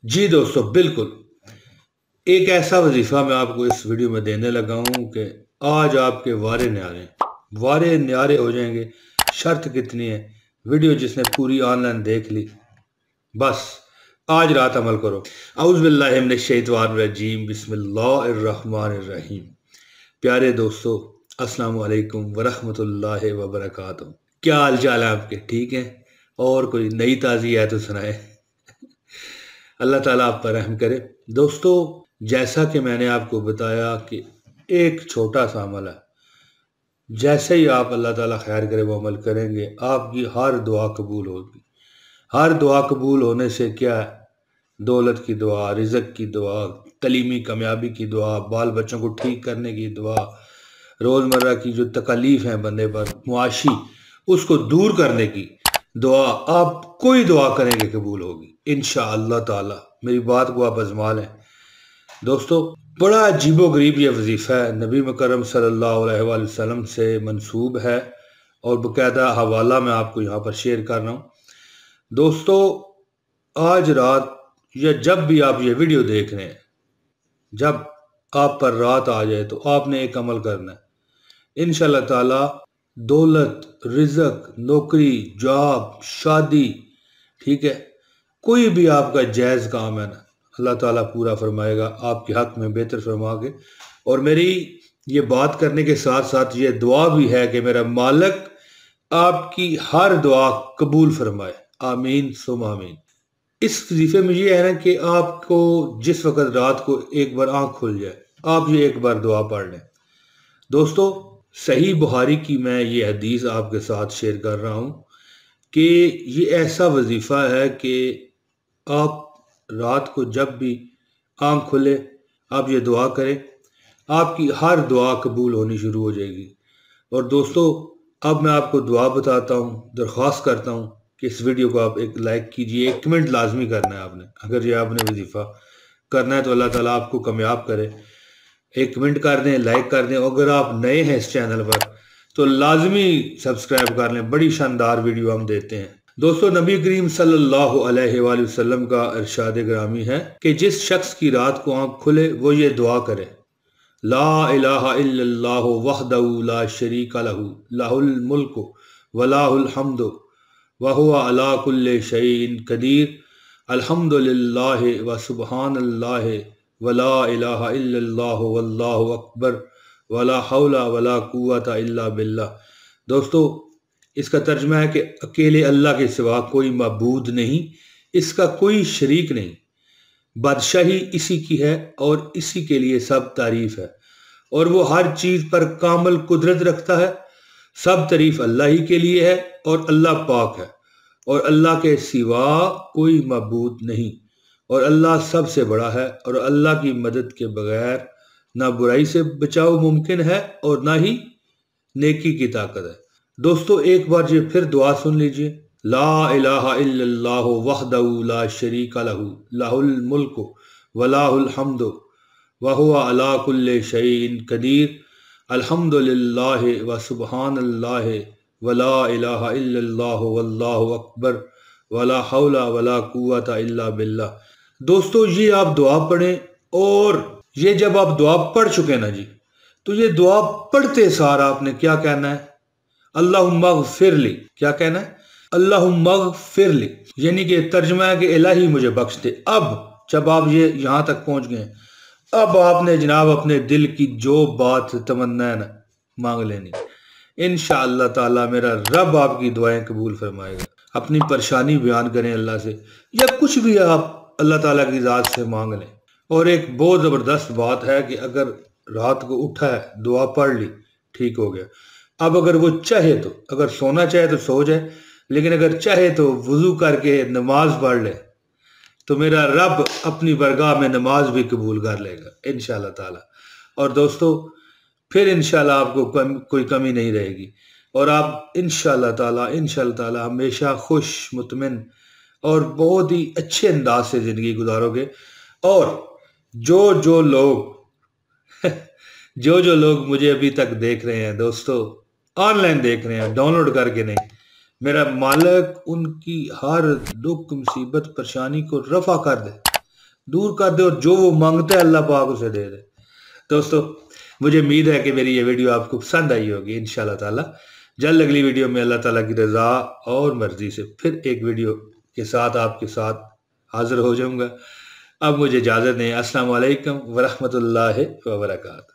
جی دوستو، بالکل ایک ایسا وظیفہ میں آپ کو اس ویڈیو میں دینے لگا ہوں کہ آج آپ کے وارے نیارے ہو جائیں گے۔ شرط کتنی ہے؟ ویڈیو جس نے پوری آن لائن دیکھ لی، بس آج رات عمل کرو۔ اعوذ باللہ من الشیطان الرجیم، بسم اللہ الرحمن الرحیم۔ پیارے دوستو، السلام علیکم ورحمۃ اللہ وبرکاتہ۔ کیا حال چال ہے آپ کے؟ ٹھیک ہیں؟ اور کوئی نئی تازی ہے تو سنائے۔ اللہ تعالیٰ آپ پر رحم کرے۔ دوستو، جیسا کہ میں نے آپ کو بتایا کہ ایک چھوٹا سا عمل ہے، جیسے ہی آپ اللہ تعالیٰ خیر کرے وہ عمل کریں گے، آپ کی ہر دعا قبول ہوگی۔ ہر دعا قبول ہونے سے کیا ہے؟ دولت کی دعا، رزق کی دعا، تعلیمی کامیابی کی دعا، بال بچوں کو ٹھیک کرنے کی دعا، روزمرہ کی جو تکالیف ہیں بندے پر معاشی، اس کو دور کرنے کی دعا، آپ کوئی دعا کریں گے قبول ہوگی انشاءاللہ تعالی۔ میری بات کو آپ ازما لیں۔ دوستو، بڑا عجیب و غریب یہ وظیفہ ہے، نبی مکرم صلی اللہ علیہ وآلہ وسلم سے منسوب ہے، اور باقاعدہ حوالہ میں آپ کو یہاں پر شیئر کر رہا ہوں۔ دوستو، آج رات یا جب بھی آپ یہ ویڈیو دیکھ رہے ہیں، جب آپ پر رات آ جائے تو آپ نے ایک عمل کرنا ہے۔ انشاءاللہ تعالی دولت، رزق، نوکری، جاب، شادی، ٹھیک ہے، کوئی بھی آپ کا جائز کام ہے نا، اللہ تعالیٰ پورا فرمائے گا آپ کے حق میں بہتر فرما کے۔ اور میری یہ بات کرنے کے ساتھ ساتھ یہ دعا بھی ہے کہ میرا مالک آپ کی ہر دعا قبول فرمائے، آمین ثم آمین۔ اس وظیفے میں یہ ہے نا کہ آپ کو جس وقت رات کو ایک بار آنکھ کھل جائے، آپ یہ ایک بار دعا پڑھ لیں۔ دوستو، صحیح بخاری کی میں یہ حدیث آپ کے ساتھ شیئر کر رہا ہوں کہ یہ ایسا وظیفہ ہے کہ آپ رات کو جب بھی آنکھ کھلے آپ یہ دعا کریں، آپ کی ہر دعا قبول ہونی شروع ہو جائے گی۔ اور دوستو، اب میں آپ کو دعا بتاتا ہوں، درخواست کرتا ہوں کہ اس ویڈیو کو آپ ایک لائک کیجئے، ایک کمنٹ لازمی کرنا ہے آپ نے۔ اگر یہ آپ نے وظیفہ کرنا ہے تو اللہ تعالیٰ آپ کو کامیاب کرے۔ ایک کمنٹ کر دیں، لائک کر دیں، اگر آپ نئے ہیں اس چینل پر تو لازمی سبسکرائب کر لیں، بڑی شاندار ویڈیو ہم دیتے ہیں۔ دوستو، نبی کریم صلی اللہ علیہ وآلہ وسلم کا ارشاد گرامی ہے کہ جس شخص کی رات کو آنکھ کھلے وہ یہ دعا کرے: لا الہ الا اللہ وحدہ لا شریک لہ، لہ الملک ولہ الحمد وہو علی کل شیء قدیر، الحمد للہ وسبحان اللہ ولا الہ الا اللہ واللہ اکبر ولا حول ولا قوت الا باللہ۔ دوستو، اس کا ترجمہ ہے کہ اکیلے اللہ کے سوا کوئی معبود نہیں، اس کا کوئی شریک نہیں، بادشاہی اسی کی ہے اور اسی کے لیے سب تعریف ہے، اور وہ ہر چیز پر کامل قدرت رکھتا ہے۔ سب تعریف اللہ ہی کے لیے ہے اور اللہ پاک ہے، اور اللہ کے سوا کوئی معبود نہیں، اور اللہ سب سے بڑا ہے، اور اللہ کی مدد کے بغیر نہ برائی سے بچاؤ ممکن ہے اور نہ ہی نیکی کی طاقت ہے۔ دوستو، ایک بار یہ پھر دعا سن لیجئے: لا الہ الا اللہ وحدہ لا شریک لہ، لہ الملک ولہ الحمد وہو علی کل شیء قدیر، الحمد للہ وسبحان اللہ ولا الہ الا اللہ واللہ اکبر ولا حول ولا قوت الا باللہ۔ دوستو، یہ آپ دعا پڑھیں، اور یہ جب آپ دعا پڑھ چکے نا جی، تو یہ دعا پڑھتے سار آپ نے کیا کہنا ہے؟ اللہم اغفر لی۔ کیا کہنا ہے؟ اللہم اغفر لی، یعنی کہ ترجمہ ہے کہ الہی مجھے بخش دے۔ اب جب آپ یہ یہاں تک پہنچ گئے، اب آپ نے جناب اپنے دل کی جو بات تمنا ہے نا مانگ لینی۔ انشاءاللہ تعالی میرا رب آپ کی دعائیں قبول فرمائے گا۔ اپنی پریشانی بیان کریں اللہ سے، یا کچھ بھی آپ اللہ تعالیٰ کی ذات سے مانگ لیں۔ اور ایک بہت زبردست بات ہے کہ اگر رات کو اٹھا ہے، دعا پڑھ لی، ٹھیک ہو گیا، اب اگر وہ چاہے تو، اگر سونا چاہے تو سو جائے، لیکن اگر چاہے تو وضو کر کے نماز پڑھ لے تو میرا رب اپنی برگاہ میں نماز بھی قبول کر لے گا انشاءاللہ تعالی۔ اور دوستو، پھر انشاءاللہ آپ کو کوئی کمی نہیں رہے گی، اور آپ انشاءاللہ تعالی ہمیشہ خوش، مطمئن اور بہت ہی اچھے انداز سے زندگی گزارو گے۔ اور جو لوگ مجھے ابھی تک دیکھ رہے ہیں دوستو، آن لائن دیکھ رہے ہیں، ڈاؤن لوڈ کر کے نہیں، میرا مالک ان کی ہر دکھ، مصیبت، پریشانی کو رفع کر دے، دور کر دے اور جو وہ مانگتا ہے اللہ پاک اسے دے دے۔ دوستو مجھے امید ہے کہ میری یہ ویڈیو آپ کو پسند آئی ہوگی انشاءاللہ تعالی۔ جلد اگلی ویڈیو میں اللہ تعالیٰ کی رضا اور مرضی سے پھر ایک ویڈیو کے ساتھ آپ کے ساتھ حاضر ہو جاؤں گا۔ اب مجھے اجازت دیں۔ السلام علیکم ورحمۃ اللہ وبرکاتہ۔